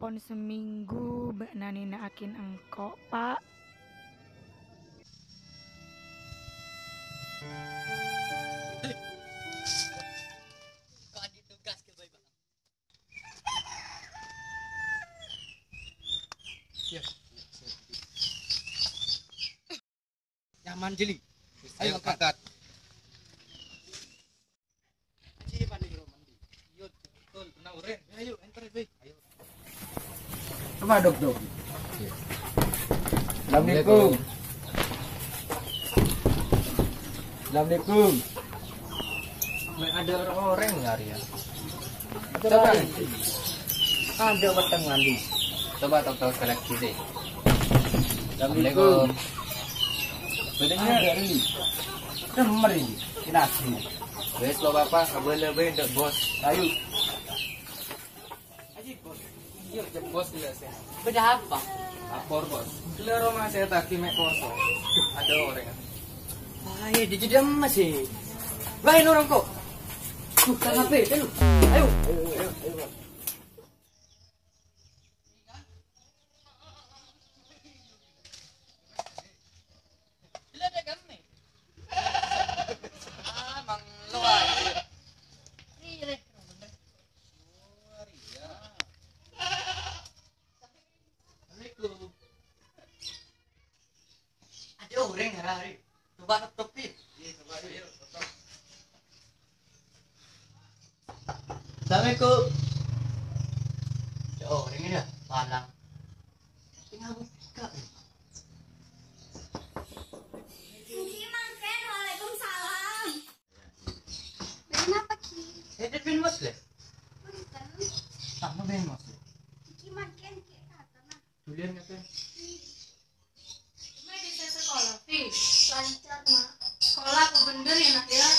pon seminggu Mbak Nani naakin engkok, Pak. Kok adik tugas ke bayi, Pak? Ya. Nyaman jeli. Ayo angkat. Aji mandi bro mandi. Yuk, betul, kena uren. Ayo, enter bayi. Ayo. Coba dok. Assalamualaikum. Assalamualaikum. Ada orang nyari ya. Coba. Ada weteng mandi. Coba tok seleksi deh. Assalamualaikum. Bedanya dari demer ini. Kinasi. Wes lo bapak, boleh be ndek bos. Ayo. Aji bos. Yuk jam bos dulu saya. Beda apa? Lapor bos. Dulu rumah saya tadi mek kosong. Ada orang. Ayo dijam masih. Baik orang kok. Tuh, kan HP, ayo. Ayo. Ada orang hari. Coba tutup nih. Coba yuk, tutup. Assalamualaikum. Oh, orang ini dah palang. Tinggal buka. Waalaikumsalam. Kenapa Ki? Edit bin Muslim. Punten. Sama bin Muslim. Ki makan ki katana. Tulian kata. Cuma di saya sekolah, Fi. Lancar mah. Sekolah aku bener ya nak ya.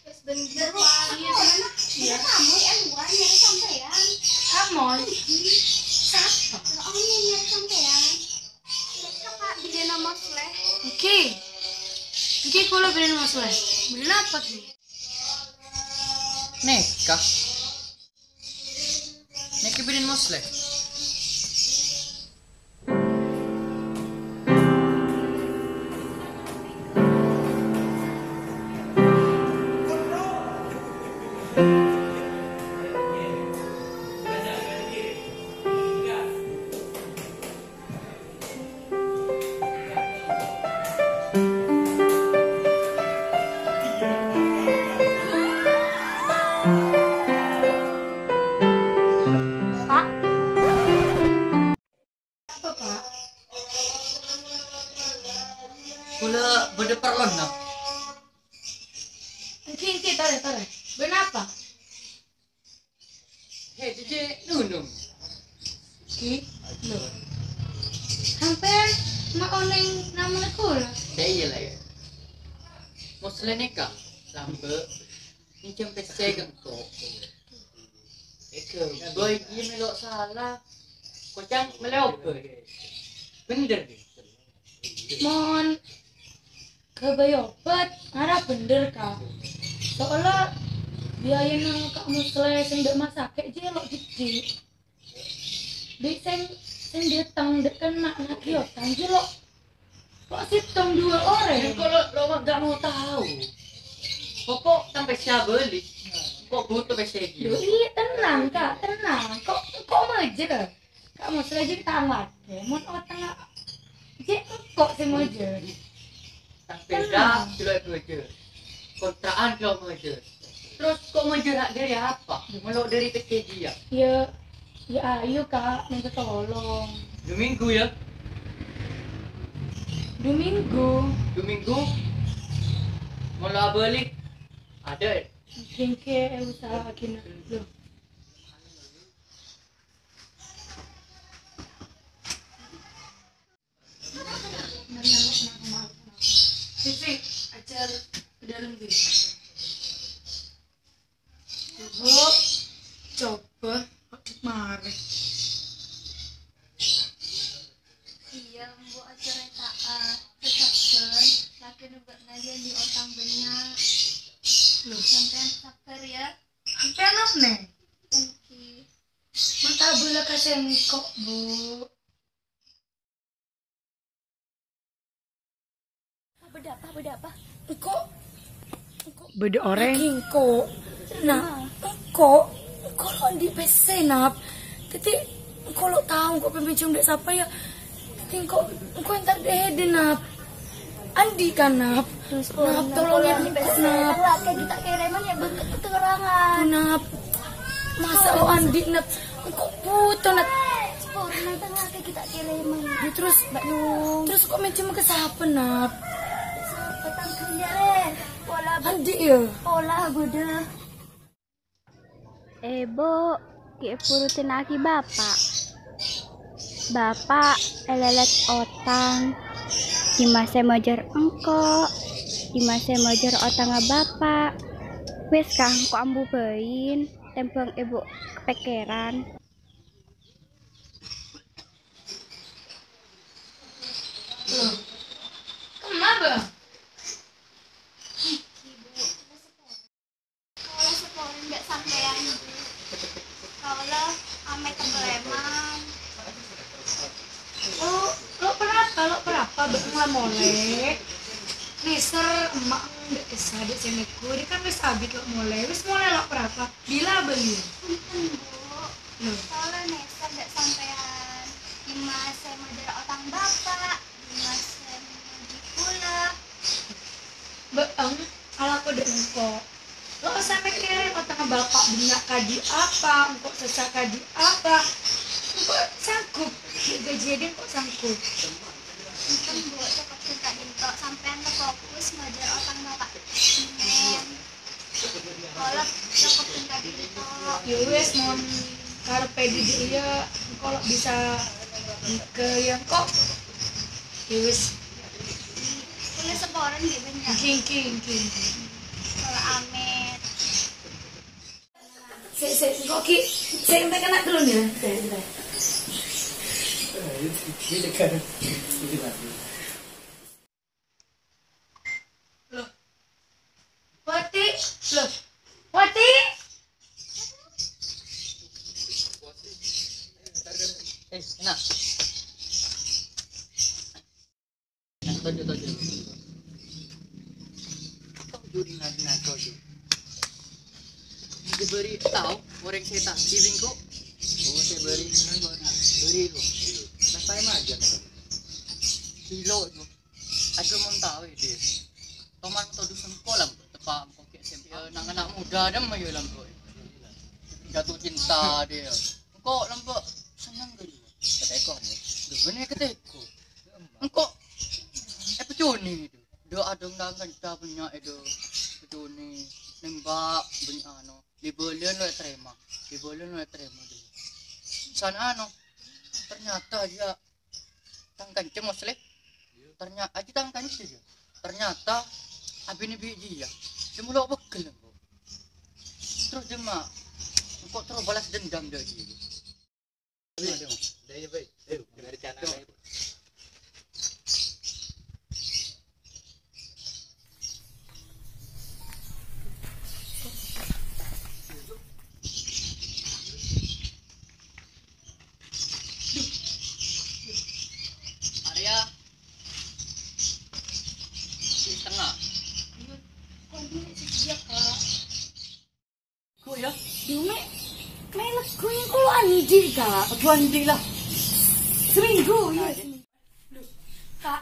Wes bener Wah, Wah, iya, iya. iya. Kamu yang luar nyari sampean. Kamu, Siapa? Oh, nyari sampean. Siapa? Dia nama Sleh. Oke. Oke, kalau beli masalah. Beli apa Ki? Nekah. Nekah bin Muslim. Pak. Apa Pak? Kula berdeparlon nak. Oke, tarik. Beli apa? Hei, jadi nunung. Ki, lo. Sampai mak oneng nama sekolah. Saya lah ya. Muslim nekah. Sampai ni jam pesai gengkok. Eka, boy dia melok salah. Kocang melok ke. Bener ke? Mohon kebayobat, harap bener kak. Soalnya biaya nang kamu sing ndak masak jelok gede. Dek sing datang dek kena nak kiotan jelok. Kok situng 2 orang? Kalau lo nggak mau tahu. Pokok sampai siapa beli. Kok butuh pesai dia. Iya tenang kak, tenang. Kok mejer? Kamu selagi tamat. Mau tengah. Jek kok sih mejer? Sampai dah kilo itu aja. Kontraan kilo aja. Terus kok menjerak dari apa? Melok dari pesai dia. Ya ayo kak, minta tolong. 2 minggu ya. 2 minggu. 2 minggu. Mau lah balik. Ada. Jengke usaha kina lo. Sisi, ajar ke dalam dulu. Coba, mari. Iya, mbok acara taat. Tetapkan laki nubak nadia di otang banyak. Loh, Sampean sabar ya. sampai anak nih. Oke. Mata bola kasih sengkok, Bu. Beda apa? Engkok Beda oreng. engkok. Nah, engkok lo di PC nap. Tadi engkok lo tahu engkok pemincung dek siapa ya? Tadi engkok entar deh nap. Andi kan nap. Nap tolongin engkok nap. Kayak kita kiriman ya bentuk keterangan. Nap. Masa lo Andi nap. Engkok puto nap. Sporna tengah kayak kita kiriman. Ya, terus kok mencuma ke siapa nap? Petang kenjaran. Andi ya. Pola gede. Bo, purutin aki bapak. Bapak elelet otang. Di masa majar engko. Di masa majar otang bapak. Wes kang kok ambu bayin. Tempeng ibu kepekeran. Kenapa? Kalau sekolah nggak sampean. Kalau ame tebeleman. Lo berapa bang molek? Mister emak nggak kesah di sini ku, dia kan wis abis lo mulai lo berapa? Bila beli? Punten Bu. Soalnya Nesa nggak sampean. Dimas saya majar otang bapak. Dimas saya majar pula. Beeng, ala aku deh engko. Lo sampai kirim otang bapak banyak kaji apa? Engko sesak kaji apa? Engko sanggup, gaji dia kok sanggup. Punten Bu, cakap cinta dinto sampean lo fokus majar otang bapak. Men. Kalau cakap cinta dinto. Ya wes mon karepe di dia kalau bisa ke yang kok. Ya wes Kuliah seporan di banyak. king. Kalau amet. Kok ki, saya entah kena dulu ya. Loh, Wati. Enak. Tonjo. Kau juri nado. Diberi tahu goreng seta di bingko. Oh, saya beri beri lo. Sampai aja. Kilo itu. Aku mau tahu dia. Toman to dusun kolam tepak kok kayak SMP anak muda ada mayu lampu. Jatuh cinta dia. Kok lampu senang gak dia? Keteko. Bener keteko. Engkau pecuni itu. Do adong dangan kita punya itu. Pecuni nembak punya ano. Dibelian lo terima dia. Sana ano. Ternyata dia tangkan cemos leh. Ternyata aja tangkan dia. Ternyata abis biji ya. Dia mulai bekel engkau. Terus dia mak. Engkau terus balas dendam dia. Dari baik. Dari channel. Arya. Di tengah. Kok ya? Yume, main lagu yang kalau Andi kak. Aku andi lah. Seminggu ya. Kak,